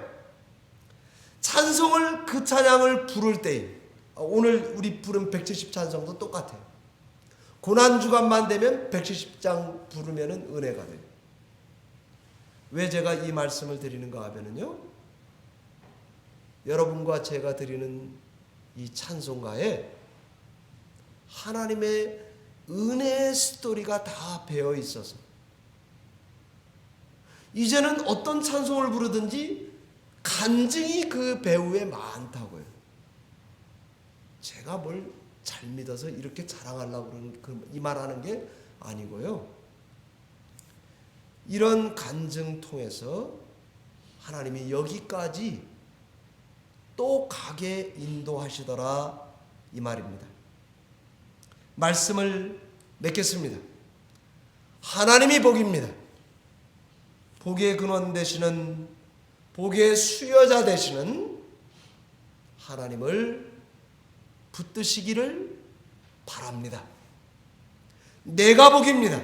Speaker 1: 찬송을 그 찬양을 부를 때 오늘 우리 부른 170 찬송도 똑같아요. 고난주간만 되면 170장 부르면 은혜가 돼요. 왜 제가 이 말씀을 드리는가 하면요, 여러분과 제가 드리는 이 찬송가에 하나님의 은혜의 스토리가 다 배어 있어서 이제는 어떤 찬송을 부르든지 간증이 그 배후에 많다고요. 제가 뭘 잘 믿어서 이렇게 자랑하려고 그러는 이 말하는 게 아니고요. 이런 간증 통해서 하나님이 여기까지 또 가게 인도하시더라 이 말입니다. 말씀을 맺겠습니다. 하나님이 복입니다. 복의 근원 되시는, 복의 수여자 되시는 하나님을 붙드시기를 바랍니다. 내가 복입니다.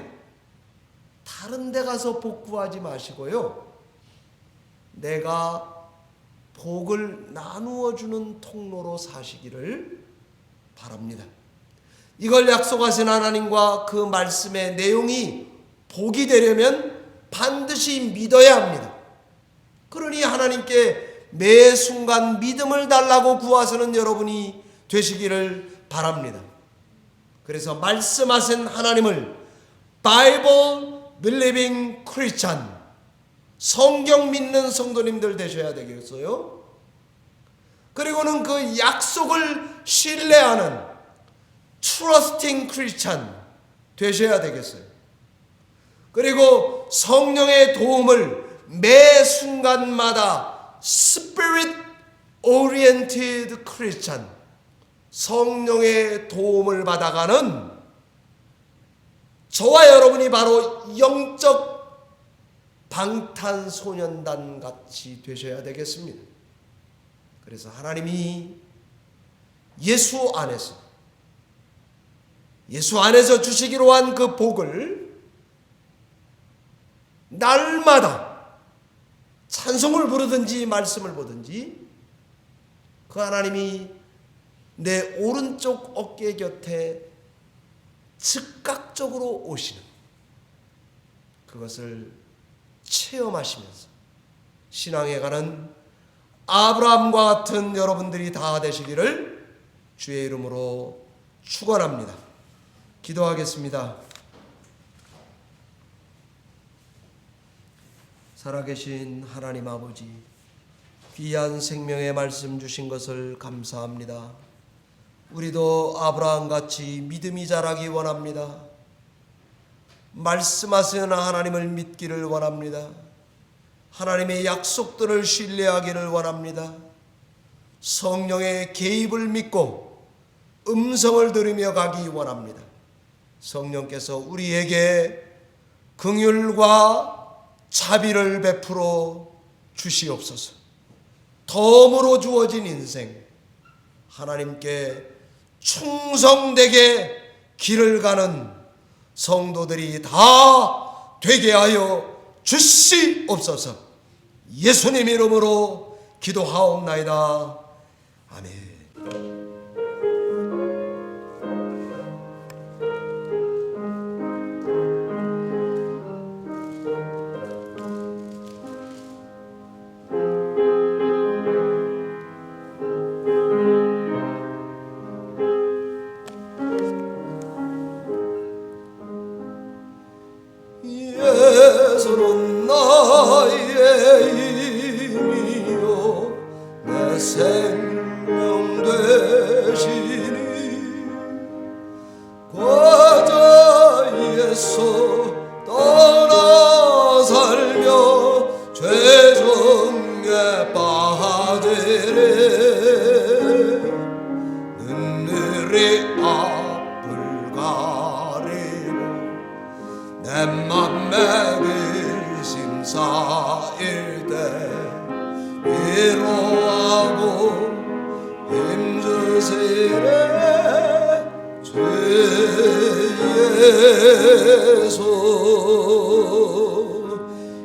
Speaker 1: 다른 데 가서 복 구하지 마시고요, 내가 복을 나누어 주는 통로로 사시기를 바랍니다. 이걸 약속하신 하나님과 그 말씀의 내용이 복이 되려면 반드시 믿어야 합니다. 그러니 하나님께 매 순간 믿음을 달라고 구하서는 여러분이 되시기를 바랍니다. 그래서 말씀하신 하나님을 Bible Believing Christian, 성경 믿는 성도님들 되셔야 되겠어요. 그리고는 그 약속을 신뢰하는 Trusting Christian 되셔야 되겠어요. 그리고 성령의 도움을 매 순간마다 Spirit Oriented Christian, 성령의 도움을 받아가는 저와 여러분이 바로 영적 방탄소년단 같이 되셔야 되겠습니다. 그래서 하나님이 예수 안에서 주시기로 한 그 복을 날마다 찬송을 부르든지 말씀을 보든지 그 하나님이 내 오른쪽 어깨 곁에 즉각적으로 오시는 그것을 체험하시면서 신앙에 가는 아브라함과 같은 여러분들이 다 되시기를 주의 이름으로 축원합니다. 기도하겠습니다. 살아계신 하나님 아버지, 귀한 생명의 말씀 주신 것을 감사합니다. 우리도 아브라함같이 믿음이 자라기 원합니다. 말씀하시는 하나님을 믿기를 원합니다. 하나님의 약속들을 신뢰하기를 원합니다. 성령의 개입을 믿고 음성을 들으며 가기 원합니다. 성령께서 우리에게 긍휼과 자비를 베풀어 주시옵소서. 덤으로 주어진 인생, 하나님께 충성되게 길을 가는 성도들이 다 되게 하여 주시옵소서. 예수님 이름으로 기도하옵나이다. 아멘. 예수는 나의 힘이요 내 생명 되시니 과자에서 떠나 살며 죄중에 빠지리 눈물이 앞을 가리고 내 맘에 심사일 때 위로하고 힘주시네 주 예수.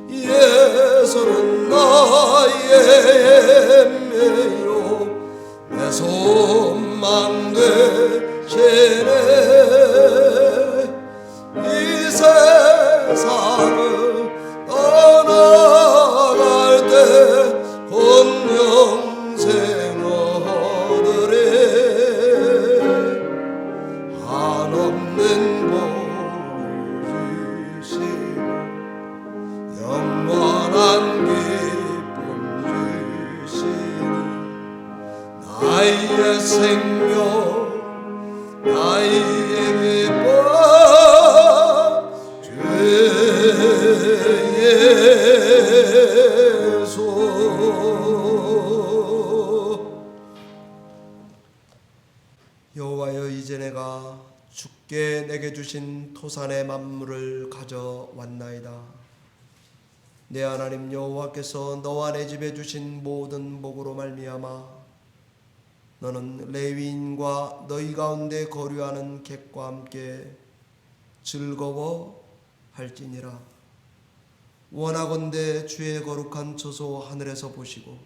Speaker 1: 예수는 나의 내 소망 되시네. 이 세상을 떠나갈 때 곧 영생 얻으리. 한없는 복을 주시고 영원한 기쁨 주시니 나의 생명 나의 기쁨 주 예수. 여호와여, 이제 내가 주께 내게 주신 토산의 만물을 가져왔나이다. 내 하나님 여호와께서 너와 내 집에 주신 모든 복으로 말미암아 너는 레위인과 너희 가운데 거류하는 객과 함께 즐거워할지니라. 원하건대 주의 거룩한 처소 하늘에서 보시고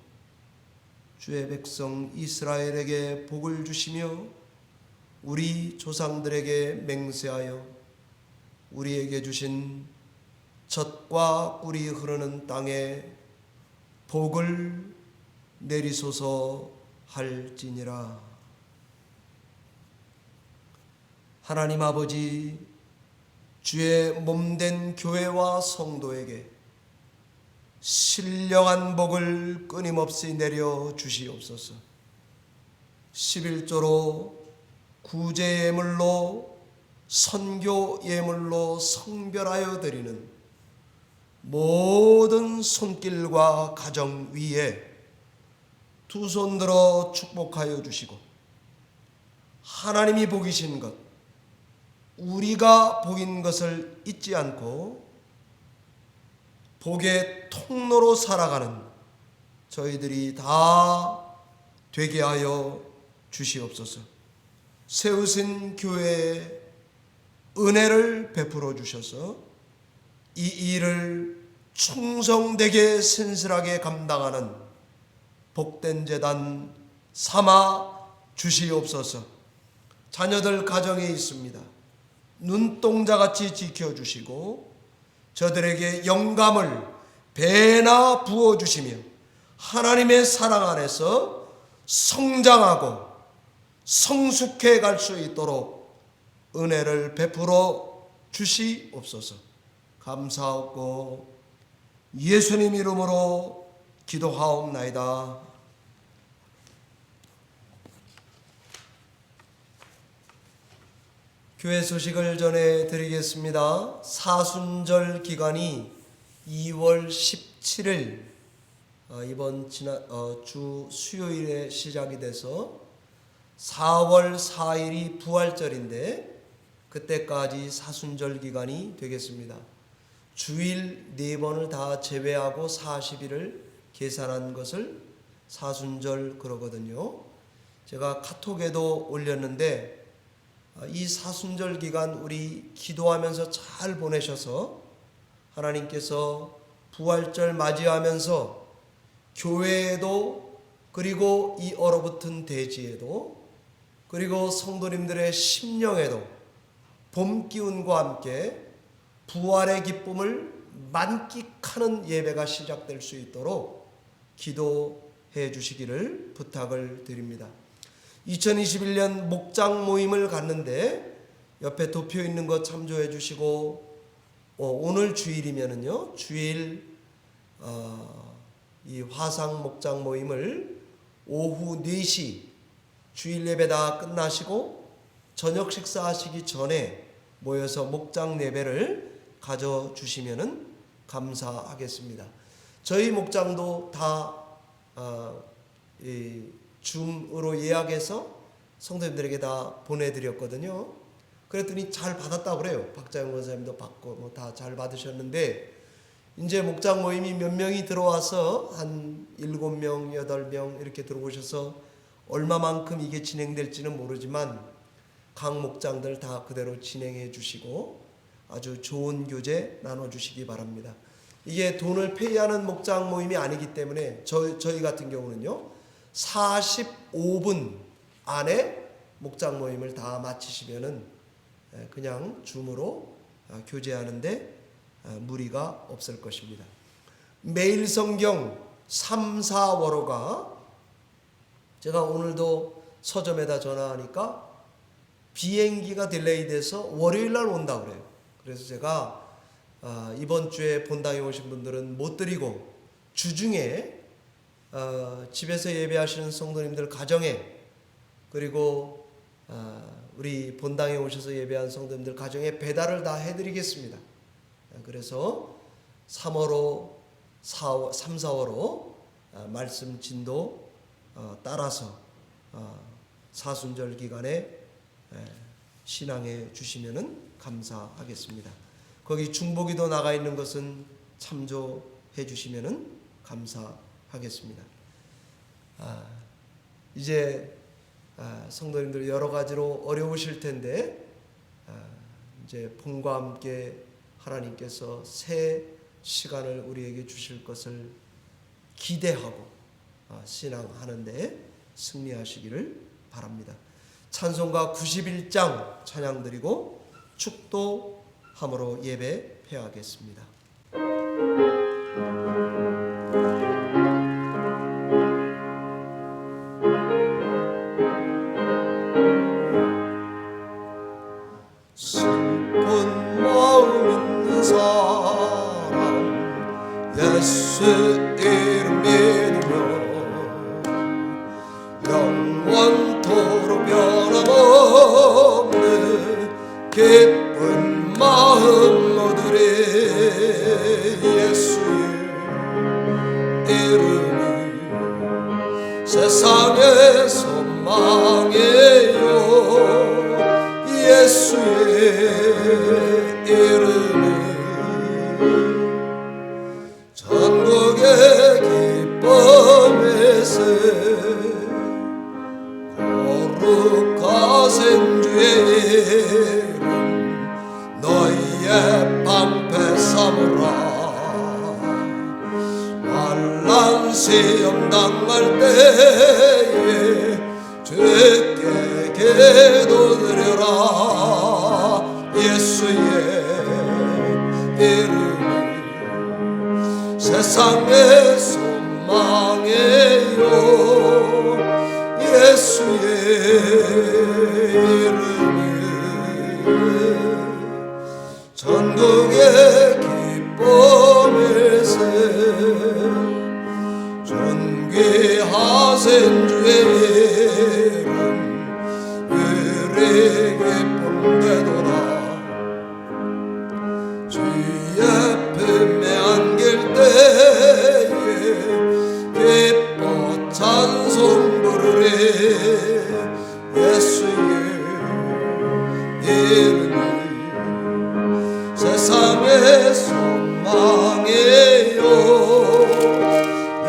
Speaker 1: 주의 백성 이스라엘에게 복을 주시며 우리 조상들에게 맹세하여 우리에게 주신 젖과 꿀이 흐르는 땅에 복을 내리소서 할지니라. 하나님 아버지, 주의 몸된 교회와 성도에게 신령한 복을 끊임없이 내려 주시옵소서. 11조로 구제 예물로 선교 예물로 성별하여 드리는 모든 손길과 가정 위에 두 손 들어 축복하여 주시고 하나님이 복이신 것, 우리가 복인 것을 잊지 않고 복의 통로로 살아가는 저희들이 다 되게 하여 주시옵소서. 세우신 교회에 은혜를 베풀어 주셔서 이 일을 충성되게 신실하게 감당하는 복된 재단 삼아 주시옵소서. 자녀들 가정에 있습니다. 눈동자같이 지켜주시고 저들에게 영감을 배나 부어주시며 하나님의 사랑 안에서 성장하고 성숙해 갈 수 있도록 은혜를 베풀어 주시옵소서. 감사하고 예수님 이름으로 기도하옵나이다. 교회 소식을 전해드리겠습니다. 사순절 기간이 2월 17일 이번 주 수요일에 시작이 돼서 4월 4일이 부활절인데 그때까지 사순절 기간이 되겠습니다. 주일 4번을 다 제외하고 40일을 계산한 것을 사순절 그러거든요. 제가 카톡에도 올렸는데 이 사순절 기간 우리 기도하면서 잘 보내셔서 하나님께서 부활절 맞이하면서 교회에도 그리고 이 얼어붙은 대지에도 그리고 성도님들의 심령에도 봄 기운과 함께 부활의 기쁨을 만끽하는 예배가 시작될 수 있도록 기도해 주시기를 부탁을 드립니다. 2021년 목장 모임을 갔는데 옆에 도표 있는 거 참조해 주시고 오늘 주일이면은요 주일 이 화상 목장 모임을 오후 4시 주일 예배 다 끝나시고 저녁 식사하시기 전에 모여서 목장 예배를 가져주시면은 감사하겠습니다. 저희 목장도 다 줌으로 예약해서 성도님들에게 다 보내드렸거든요. 그랬더니 잘 받았다고 그래요. 박자영 권사님도 받고 뭐 다 잘 받으셨는데 이제 목장 모임이 몇 명이 들어와서 한 7명, 8명 이렇게 들어오셔서 얼마만큼 이게 진행될지는 모르지만 각 목장들 다 그대로 진행해 주시고 아주 좋은 교제 나눠주시기 바랍니다. 이게 돈을 페이하는 목장 모임이 아니기 때문에 저희 같은 경우는요 45분 안에 목장 모임을 다 마치시면은 그냥 줌으로 교제하는데 무리가 없을 것입니다. 매일 성경 3, 4월호가 제가 오늘도 서점에다 전화하니까 비행기가 딜레이 돼서 월요일 날 온다 그래요. 그래서 제가 이번 주에 본당에 오신 분들은 못 드리고 주중에 집에서 예배하시는 성도님들 가정에, 그리고 우리 본당에 오셔서 예배한 성도님들 가정에 배달을 다 해드리겠습니다. 그래서 3월호 3, 4월호 말씀 진도 따라서 사순절 기간에 신앙해 주시면은 감사하겠습니다. 거기 중보기도 나가 있는 것은 참조해 주시면은 감사하겠습니다. 이제 성도님들 여러 가지로 어려우실 텐데 이제 봄과 함께 하나님께서 새 시간을 우리에게 주실 것을 기대하고 신앙하는데 승리하시기를 바랍니다. 찬송가 91장 찬양 드리고 축도함으로 예배 폐하겠습니다. 슬픈 마음 있는 사람 예수 이름 믿으며 영원토록 변함없는 기쁜 마음 얻으리. 예수의 이름이 세상의 소망이요 예수의 이름이 전국의 기쁨에서 거룩하신 주의 이름 너희의 방패 삼으라. 환난 시험 당할 때에 주께 기도드려라. 예수의 이름이 세상의 소망이요 예수의 이름이 전국의 기쁨에서 존귀하신 주의 이름 의리 기쁨되도다. 주의 품에 안길 때에 기뻐 찬송 부르리. 예수의 이름이 세상의 소망이요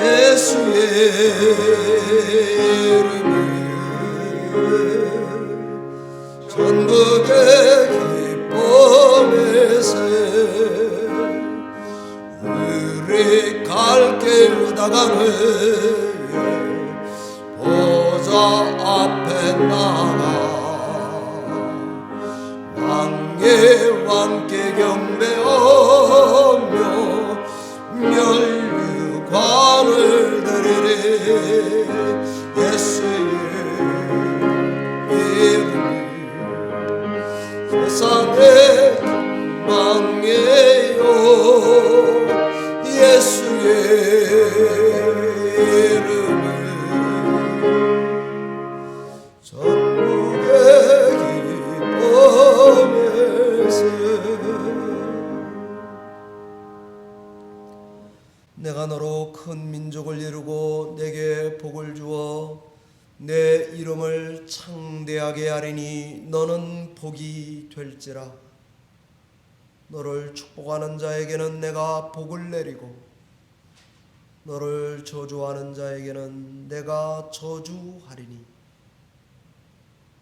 Speaker 1: 예수의 이름이 전국의 기쁨에서 우리 갈 길 다가는 보좌 앞에 나가 왕의 왕께 경배하며 멸류관을 드리리. 예수의 이름이 세상의 망이요 예수의 이름이 전국의 기쁨에서 내가 너로 큰 민족을 이루고 내게 복을 주어 내 이름을 창대하게 하리니 너는 복이 될지라. 너를 축복하는 자에게는 내가 복을 내리고 너를 저주하는 자에게는 내가 저주하리니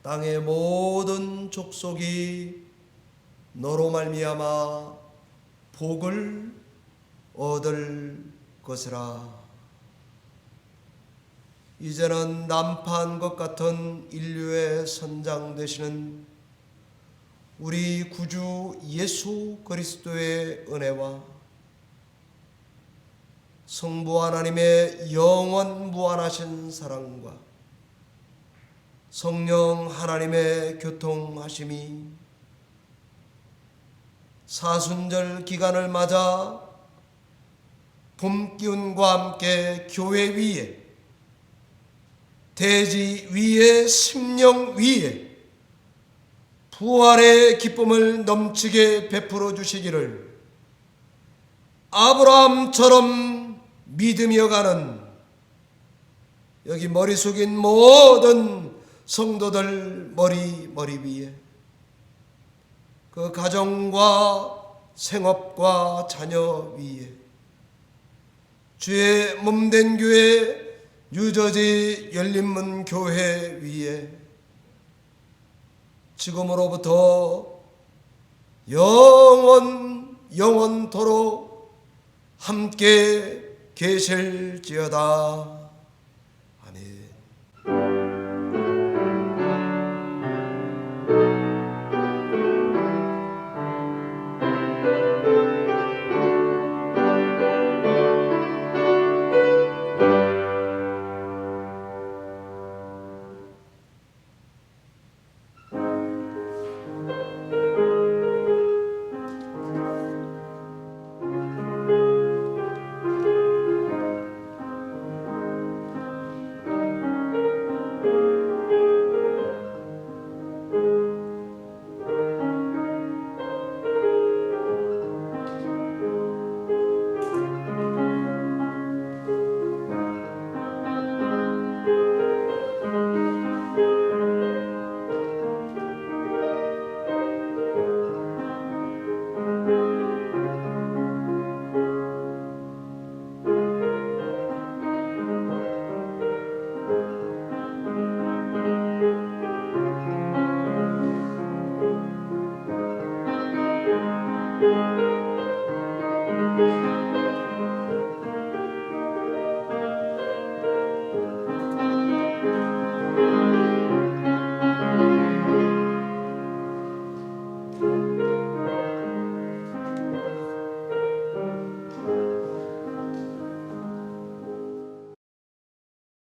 Speaker 1: 땅의 모든 족속이 너로 말미암아 복을 얻을 것이라. 이제는 난파한 것 같은 인류의 선장 되시는 우리 구주 예수 그리스도의 은혜와 성부 하나님의 영원 무한하신 사랑과 성령 하나님의 교통하심이 사순절 기간을 맞아 봄 기운과 함께 교회 위에 대지 위에 심령 위에 부활의 기쁨을 넘치게 베풀어 주시기를 아브라함처럼 믿으며 가는 여기 머리 숙인 모든 성도들 머리 위에 그 가정과 생업과 자녀 위에 주의 몸된 교회 뉴저지 열린문 교회 위에 지금으로부터 영원토록 함께 계실지어다.